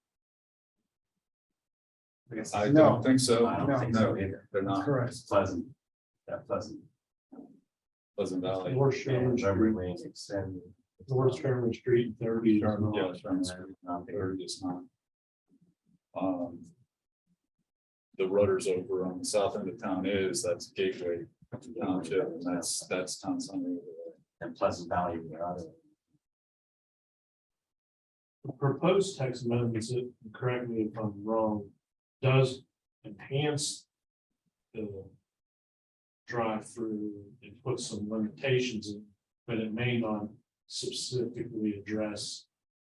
I guess I No. don't think so. I don't think so either. They're That's not. correct. It's Pleasant. That Pleasant. Pleasant Valley. North Sherman Memory Street, lanes extended. North Sherman Street, 30. Yeah, Sherman Street, or just not. The Rudders over on the south end of town that's Gateway Township, and that's town center. And Pleasant Valley. the other. The proposed text amendments, correct me if I'm wrong, does enhance the drive-through and put some limitations in, but it may not specifically address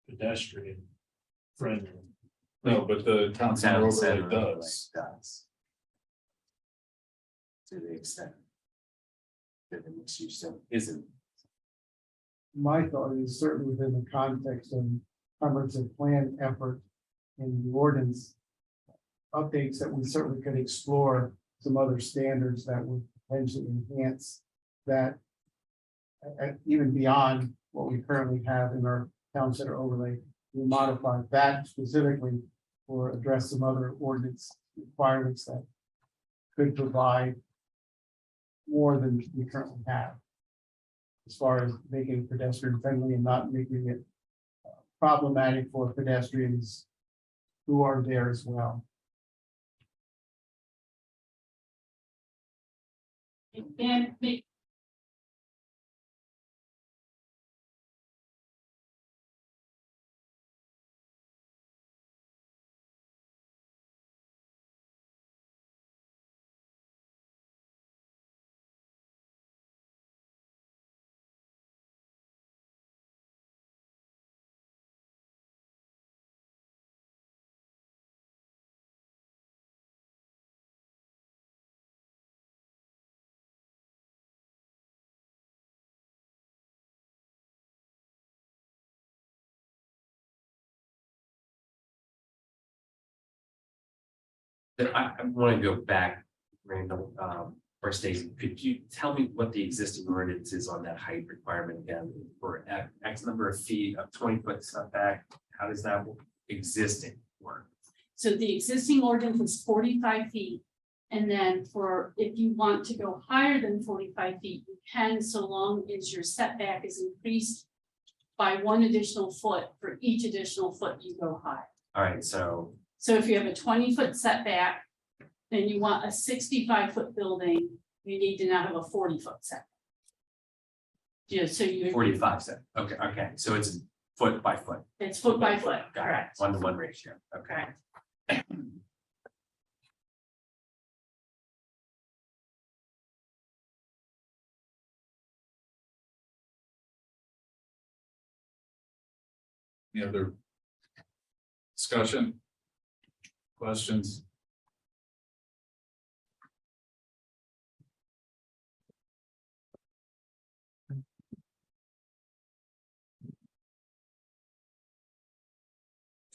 pedestrian friendly. No, but the town center Town overlay center overlay does. does. To the extent. That the mixed use zone isn't. My thought is certainly within the context of comprehensive plan effort in the ordinance updates that we certainly could explore some other standards that would potentially enhance that even beyond what we currently have in our town center overlay. We modify that specifically or address some other ordinance requirements that could provide more than we currently have as far as making it pedestrian friendly and not making it problematic for pedestrians who are there as well. And make I want to go back, Randall, or Stacy, could you tell me what the existing ordinance is on that height requirement again for X number of feet of 20-foot setback? How does that existing work? So the existing ordinance is 45 feet. And then for, if you want to go higher than 45 feet, you can, so long as your setback is increased by 1 additional foot for each additional foot you go higher. All right, so So if you have a 20-foot setback, then you want a 65-foot building, you need to now have a 40-foot setback. Yeah, so you. 45 set. Okay, so it's foot by foot. It's foot by foot, Got it. correct. 1-to-1 ratio. Okay. Any other discussion? Questions?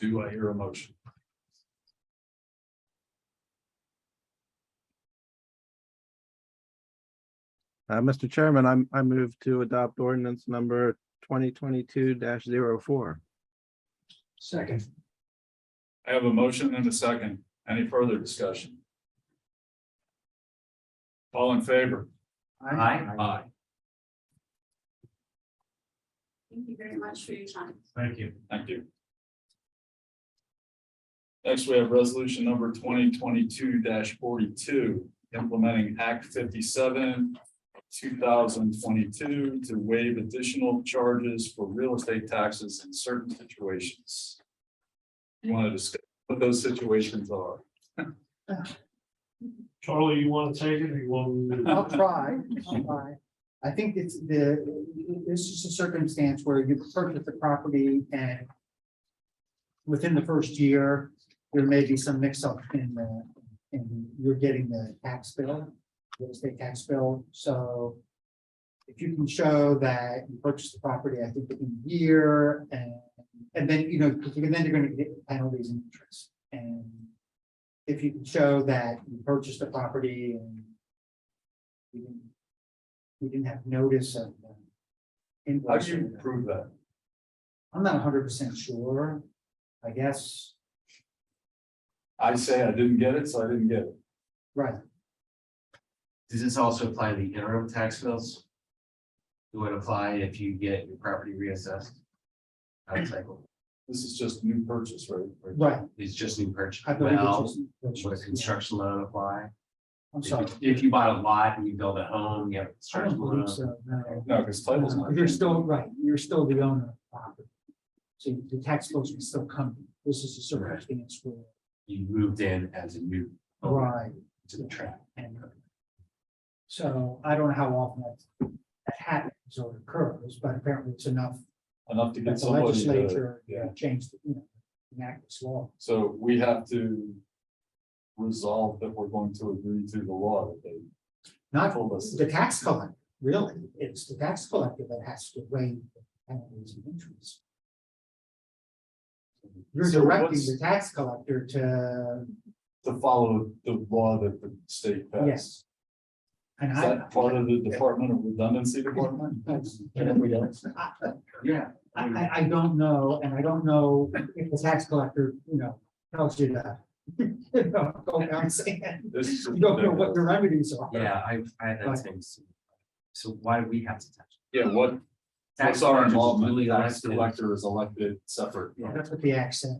Do I hear a motion? Mr. Chairman, I move to adopt ordinance number 2022-04. Second. I have a motion and a second. Any further discussion? All in favor? Aye. Aye. Thank you very much for your time. Thank you. Thank you. Next, we have resolution number 2022-42. implementing Act 57, 2022 to waive additional charges for real estate taxes in certain situations. You want to discuss what those situations are? Charlie, you want to take it or you want? I'll try. I think this is a circumstance where you purchase the property and within the first year, there may be some mix up in you're getting the tax bill, real estate tax bill. So if you can show that you purchased the property, I think within a year and then, you know, because then you're going to get penalties and interest. And if you can show that you purchased the property and we didn't have notice of the How invoice. do you prove that? I'm not 100% sure, I guess, I say I didn't get it, so I didn't get it. right, Does this also apply to the interim tax bills? It would apply if you get your property reassessed? Out of cycle, This is just new purchase, right? right. it's just new purchase. I believe Well, it's just- would a construction loan apply? I'm sorry. If you bought a lot and you build a home, you have a I construction don't loan. believe so, no. No, because title's not. You're still, right, you're still the owner of the property. So the tax bills can still come, this is a circumstance where, You moved in as a new owner right, to the tract. and so I don't know how often that happens or occurs, but apparently it's enough Enough to get that the somebody to, legislature yeah. changed, enact this law. So we have to resolve that we're going to agree to the law that they Not told us. the tax collector, really, it's the tax collector that has to weigh the penalties and interest. You're So directing what's- the tax collector To follow the law that the state passed. yes. And Is I, that part of the Department of Redundancy Department? Yeah. I don't know, and I don't know if the tax collector, tells you that. Go down and say it. This is You don't know what the remedies are. Yeah, I had that same. So why do we have to touch? Yeah, what's Tax our collectors involvement? duly Tax elected. collector is elected separate. Yeah, that's what the act says.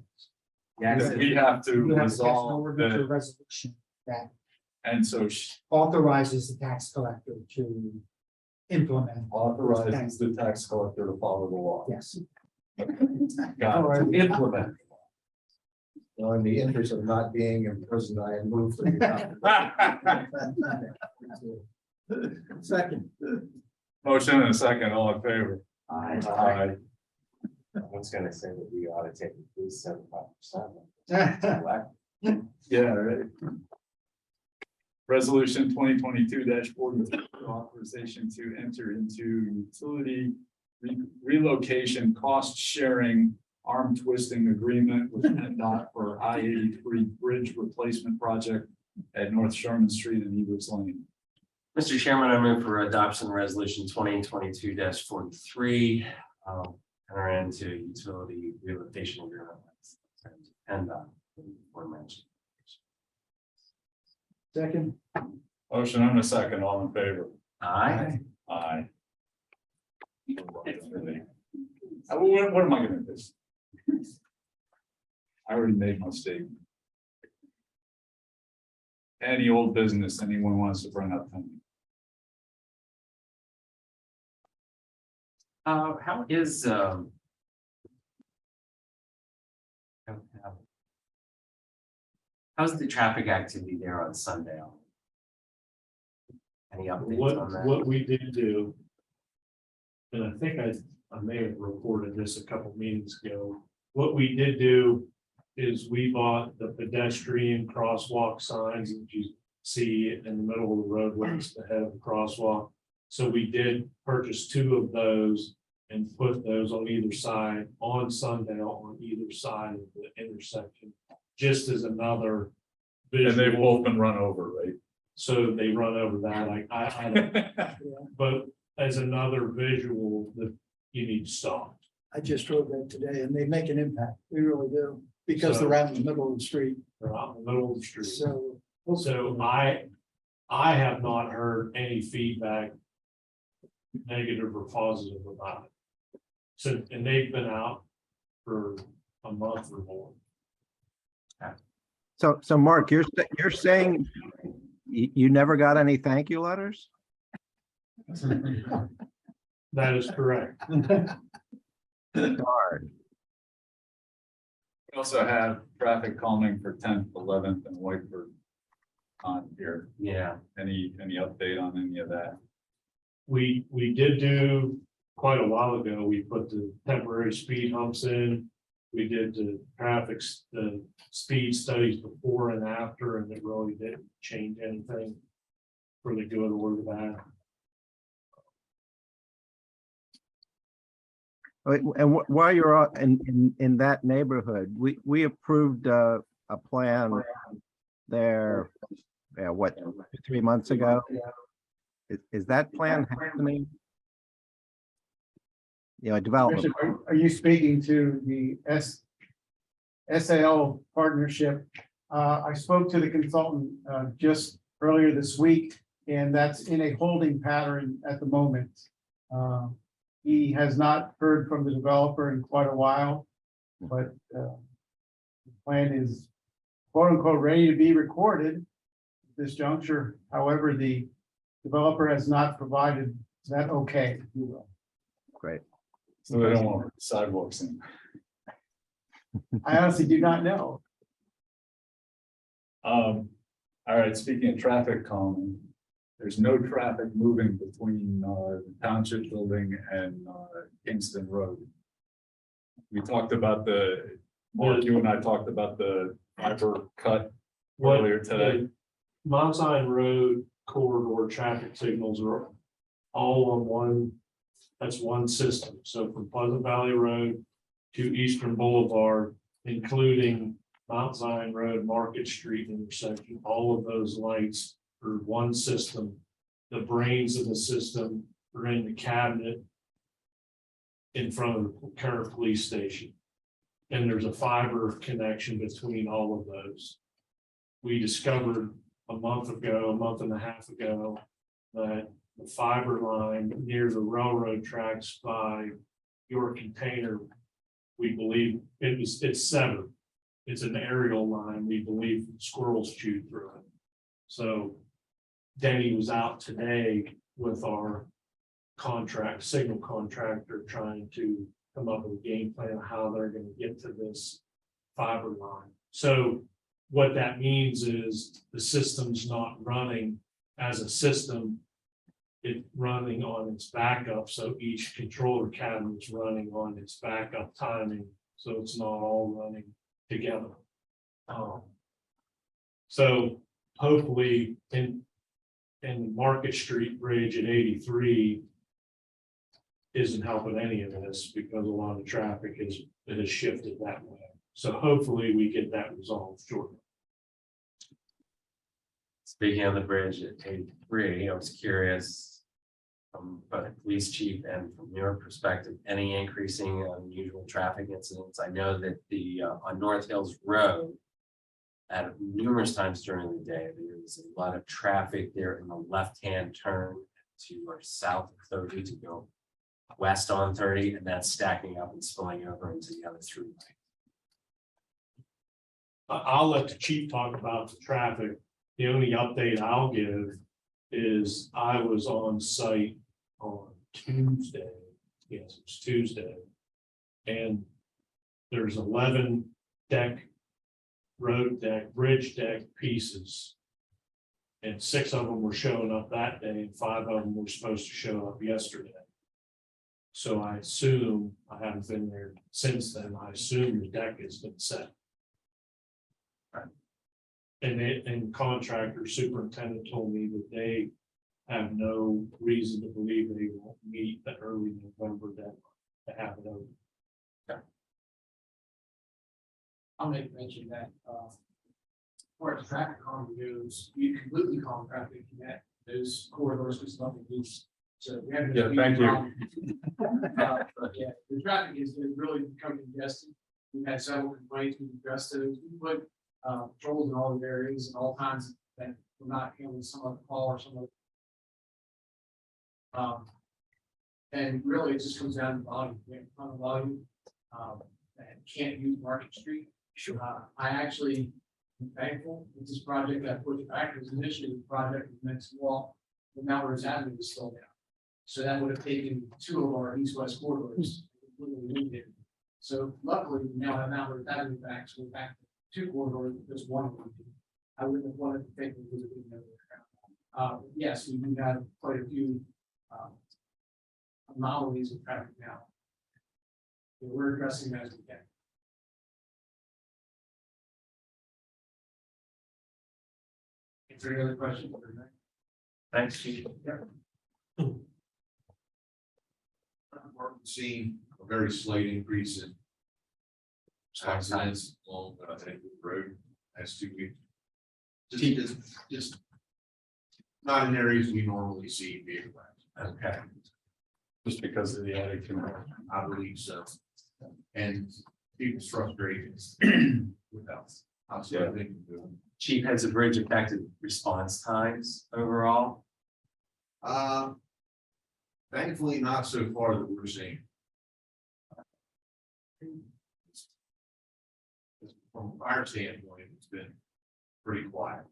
Yeah, That we have to You have to pass an resolve ordinance or that, resolution that and so authorizes the tax collector to implement. authorizes the tax collector to follow the law. Yes. Got it. To implement. Well, in the interest of not being in prison, I had moved. Second. Motion and a second, all in favor? Aye. One's gonna say that we ought to take at least 75%. Yeah, right. Resolution 2022-40, authorization to enter into utility relocation cost sharing arm twisting agreement with PennDOT for I-83 bridge replacement project at North Sherman Street and Evers Lane. Mr. Chairman, I move for adoption resolution 2022-43. Enter into utility relocation agreement. And aforementioned. Second. Motion and a second, all in favor? Aye. Aye. What am I gonna do? I already made my statement. Any old business anyone wants to bring up? How is how's the traffic activity there on Sunday? Any updates on that? What we did do. And I think I may have reported this a couple meetings ago. What we did do is we bought the pedestrian crosswalk signs that you see in the middle of the roadway ahead of the crosswalk. So we did purchase 2 of those and put those on either side on Sunday on either side of the intersection, just as another. And they've visual. both been run over, right? So they run over that, like but as another visual that you need to stop. I just drove that today and they make an impact. They really do. Because they're out in the middle of the street. They're out in the middle of the street. So. So I have not heard any feedback, negative or positive about it. So, and they've been out for a month or more. So Mark, you're saying You never got any thank you letters? That is correct. Darn. We also have traffic calming for 10th, 11th and Whiteford on here. Yeah, Any update on any of that? We did do quite a while ago, we put the temporary speed humps in. We did the the speed studies before and after, and it really didn't change anything for the good or the bad. And while you're in that neighborhood, we approved a plan there, yeah, what, 3 months ago? Is that plan happening? You know, development. Commissioner, are you speaking to the SAL partnership? I spoke to the consultant just earlier this week, and that's in a holding pattern at the moment. He has not heard from the developer in quite a while, but the plan is quote unquote ready to be recorded at this juncture. However, the developer has not provided that okay, if you will. Great. So they don't want sidewalks in. I honestly do not know. All right, speaking of traffic calming, there's no traffic moving between the township building and Kingston Road. We talked about Mark, you and I talked about the fiber cut earlier today. Mount Zion Road corridor traffic signals are all on one, that's one system. So from Pleasant Valley Road to Eastern Boulevard, including Mount Zion Road, Market Street intersection, all of those lights are one system. The brains of the system are in the cabinet in front of the current police station. And there's a fiber connection between all of those. We discovered a month and a half ago, that the fiber line near the railroad tracks by your container, we believe it's severed. It's an aerial line. We believe squirrels chewed through it. So Denny was out today with our signal contractor, trying to come up with a game plan of how they're going to get to this fiber line. So what that means is the system's not running as a system. It's running on its backup. So each controller cabinet is running on its backup timing. So it's not all running together. So hopefully in the Market Street Bridge at 83 isn't helping any of this, because a lot of traffic has shifted that way. So hopefully we get that resolved shortly. speaking of the bridge at 83, I was curious from both the police chief and from your perspective, any increasing unusual traffic incidents? I know that on North Hills Road, at numerous times during the day, there was a lot of traffic there in the left-hand turn to or south of 30 to go west on 30, and that's stacking up and spilling over into the other throughway. I'll let the chief talk about the traffic. The only update I'll give is I was on site on Tuesday. Yes, it was Tuesday. And there's 11 road deck, bridge deck pieces. And 6 of them were showing up that day, and 5 of them were supposed to show up yesterday. So I assume, I haven't been there since then, I assume the deck has been set. And contractor superintendent told me that they have no reason to believe they won't meet the early November deadline to have it over. I'll make mention that, where the traffic calming goes, you completely calm traffic in that those corridors, because nothing moves. So we have. Yeah, thank you. But yeah, the traffic has been really becoming congested. We've had several complaints, we've addressed those, we put patrols in all the areas and all times that we're not handling some of the call or some of. And really, it just comes down to volume. We have a ton of volume, and can't use Market Street. I actually I'm thankful with this project that pushed back, because initially the project was meant to walk, the Mount Rose Avenue was still down. So that would have taken two of our east-west corridors. completely needed. So luckily, we now have Mount Rose Avenue back, so we're back to two corridors, just one. I wouldn't have wanted to take it because it didn't know where. Yes, we do have quite a few anomalies of traffic now. We're addressing that as we can. If there are any other questions? Thanks, Chief. See a very slight increase in accidents along the road as 2 weeks. Just not in areas we normally see vehicle accidents. Okay. Just because of the attic. I believe so. And people's frustrations without. Yeah. Chief, has the bridge affected response times overall? Thankfully, not so far that we're seeing. From a fire standpoint, it's been pretty quiet.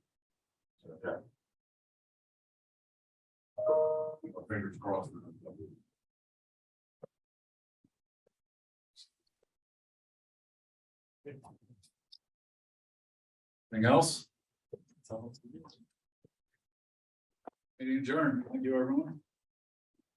So, keep our fingers crossed. Anything else? Meeting adjourned. Thank you, everyone.